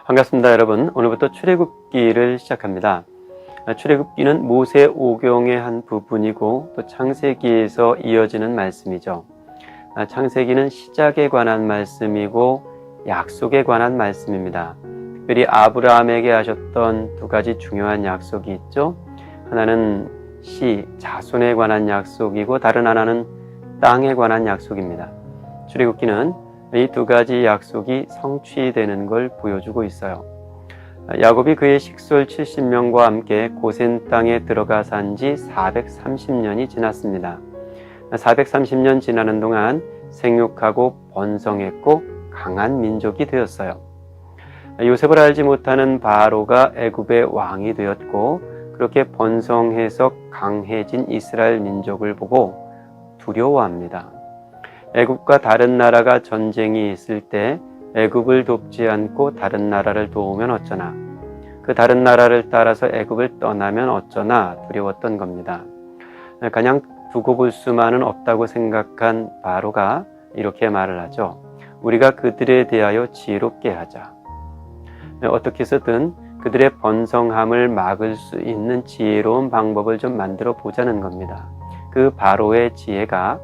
반갑습니다, 여러분. 오늘부터 출애굽기를 시작합니다. 출애굽기는 모세 오경의 한 부분이고 또 창세기에서 이어지는 말씀이죠. 창세기는 시작에 관한 말씀이고 약속에 관한 말씀입니다. 특별히 아브라함에게 하셨던 두 가지 중요한 약속이 있죠. 하나는 자손에 관한 약속이고 다른 하나는 땅에 관한 약속입니다. 출애굽기는 이 두 가지 약속이 성취되는 걸 보여주고 있어요. 야곱이 그의 식솔 70명과 함께 고센 땅에 들어가 산 지 430년이 지났습니다. 430년 지나는 동안 생육하고 번성했고 강한 민족이 되었어요. 요셉을 알지 못하는 바로가 애굽의 왕이 되었고 그렇게 번성해서 강해진 이스라엘 민족을 보고 두려워합니다. 애굽과 다른 나라가 전쟁이 있을 때 애굽을 돕지 않고 다른 나라를 도우면 어쩌나, 그 다른 나라를 따라서 애굽을 떠나면 어쩌나 두려웠던 겁니다. 그냥 두고 볼 수만은 없다고 생각한 바로가 이렇게 말을 하죠. 우리가 그들에 대하여 지혜롭게 하자. 어떻게 해서든 그들의 번성함을 막을 수 있는 지혜로운 방법을 좀 만들어 보자는 겁니다. 그 바로의 지혜가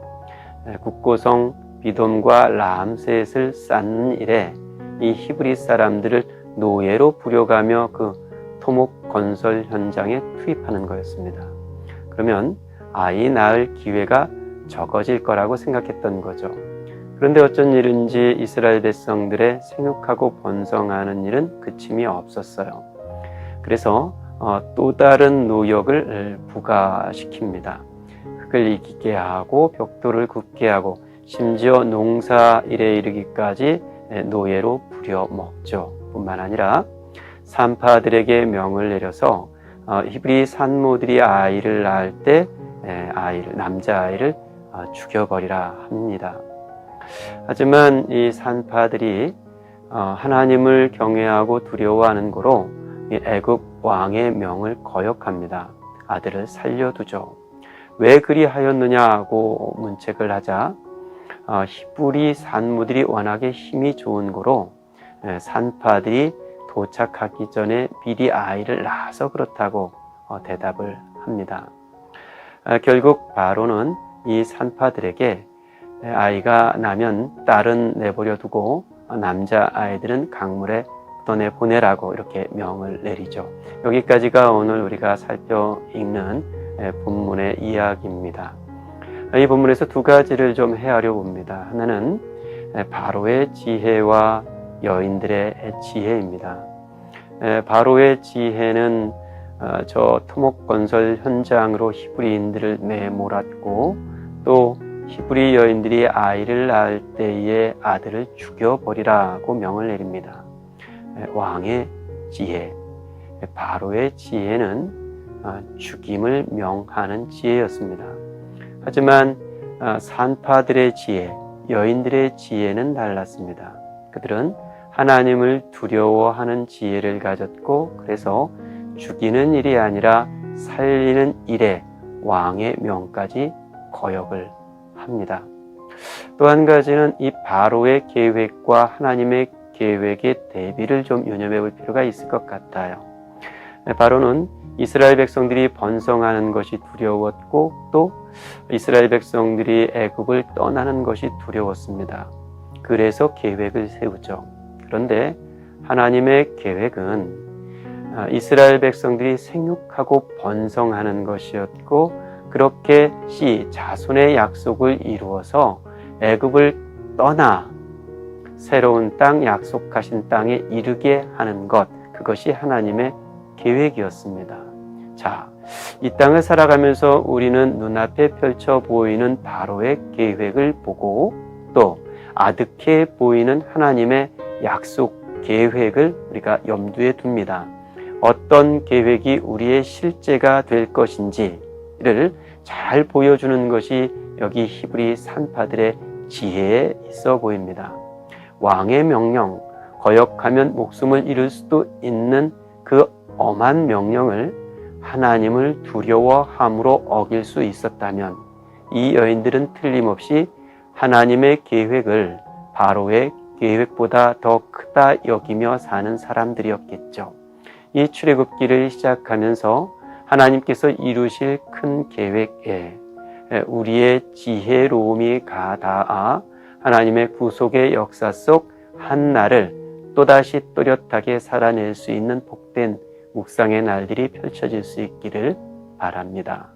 국고성 비돔과 람셋을 쌓는 일에 이 히브리 사람들을 노예로 부려가며 그 토목 건설 현장에 투입하는 거였습니다. 그러면 아이 낳을 기회가 적어질 거라고 생각했던 거죠. 그런데 어쩐 일인지 이스라엘 백성들의 생육하고 번성하는 일은 그침이 없었어요. 그래서 또 다른 노역을 부과시킵니다. 흙을 이기게 하고 벽돌을 굽게 하고 심지어 농사일에 이르기까지 노예로 부려먹죠. 뿐만 아니라 산파들에게 명을 내려서 히브리 산모들이 아이를 낳을 때 남자아이를 죽여버리라 합니다. 하지만 이 산파들이 하나님을 경외하고 두려워하는 고로 애굽 왕의 명을 거역합니다. 아들을 살려두죠. 왜 그리하였느냐고 문책을 하자 히브리 산모들이 워낙에 힘이 좋은 고로 산파들이 도착하기 전에 미리 아이를 낳아서 그렇다고 대답을 합니다. 결국 바로는 이 산파들에게 아이가 나면 딸은 내버려 두고 남자 아이들은 강물에 떠내보내라고 이렇게 명을 내리죠. 여기까지가 오늘 우리가 살펴 읽는 본문의 이야기입니다. 이 본문에서 두 가지를 좀 헤아려 봅니다. 하나는 바로의 지혜와 여인들의 지혜입니다. 바로의 지혜는 저 토목 건설 현장으로 히브리인들을 내몰았고 또 히브리 여인들이 아이를 낳을 때에 아들을 죽여버리라고 명을 내립니다. 왕의 지혜, 바로의 지혜는 죽임을 명하는 지혜였습니다. 하지만 산파들의 지혜, 여인들의 지혜는 달랐습니다. 그들은 하나님을 두려워하는 지혜를 가졌고 그래서 죽이는 일이 아니라 살리는 일에 왕의 명까지 거역을 합니다. 또 한 가지는 이 바로의 계획과 하나님의 계획의 대비를 좀 유념해 볼 필요가 있을 것 같아요. 바로는 이스라엘 백성들이 번성하는 것이 두려웠고 또 이스라엘 백성들이 애굽을 떠나는 것이 두려웠습니다. 그래서 계획을 세우죠. 그런데 하나님의 계획은 이스라엘 백성들이 생육하고 번성하는 것이었고 그렇게 자손의 약속을 이루어서 애굽을 떠나 새로운 땅, 약속하신 땅에 이르게 하는 것, 그것이 하나님의 계획이었습니다. 자, 이 땅을 살아가면서 우리는 눈앞에 펼쳐 보이는 바로의 계획을 보고 또 아득해 보이는 하나님의 약속 계획을 우리가 염두에 둡니다. 어떤 계획이 우리의 실제가 될 것인지를 잘 보여주는 것이 여기 히브리 산파들의 지혜에 있어 보입니다. 왕의 명령, 거역하면 목숨을 잃을 수도 있는 그 엄한 명령을 하나님을 두려워함으로 어길 수 있었다면 이 여인들은 틀림없이 하나님의 계획을 바로의 계획보다 더 크다 여기며 사는 사람들이었겠죠. 이 출애굽기를 시작하면서 하나님께서 이루실 큰 계획에 우리의 지혜로움이 가닿아 하나님의 구속의 역사 속 한 날을 또다시 또렷하게 살아낼 수 있는 복된 묵상의 날들이 펼쳐질 수 있기를 바랍니다.